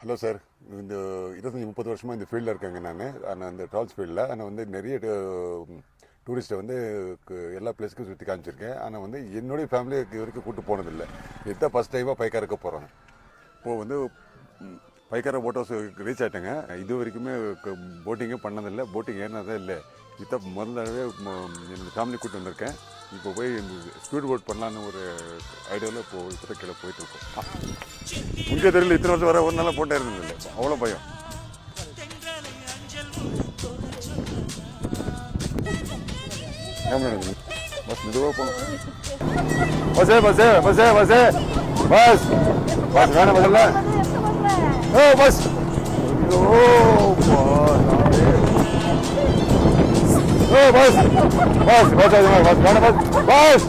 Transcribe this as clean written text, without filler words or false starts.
Hello sir, இந்த 25-30 வருஷமாக இந்த ஃபீல்டில் இருக்கேங்க. நான் அந்த ட்ராவல்ஸ் ஃபீல்டில் நிறைய டூரிஸ்ட்டை எல்லா பிளேஸுக்கும் சுற்றி காமிச்சிருக்கேன். ஆனால் என்னுடைய ஃபேமிலி இது வரைக்கும் கூப்பிட்டு போனதில்லை. இதுதான் ஃபஸ்ட் டைமாக பைக்காரக்க போகிறோம். இப்போது பைக்கார போட் ஹவுஸ் ரீச் ஆகிட்டேங்க. இது வரைக்குமே போட்டிங்கே பண்ணதில்லை, போட்டிங் ஏறினதே இல்லை. இதுதான் முதல்லவே என்னோடய ஃபேமிலி கூப்பிட்டு வந்திருக்கேன். இப்போ போய் ஸ்பீட் போட் பண்ணலான்னு ஒரு ஐடியாவில் இப்போ கீழே போயிட்டுருக்கோம். முக்கிய தெரியல, இத்தனை வருஷம் வர ஒரு நாளாக போட்டே இருந்ததில்லை, அவ்வளோ பயம். பஸ் மெதுவாக போகணும். பஸ்ஸே பஸ்ஸே பஸ்ஸே பஸ்ஸே பஸ் பஸ் வேணும் பஸ் இல்லை. ஓ பஸ் बस बस बस बस बस बस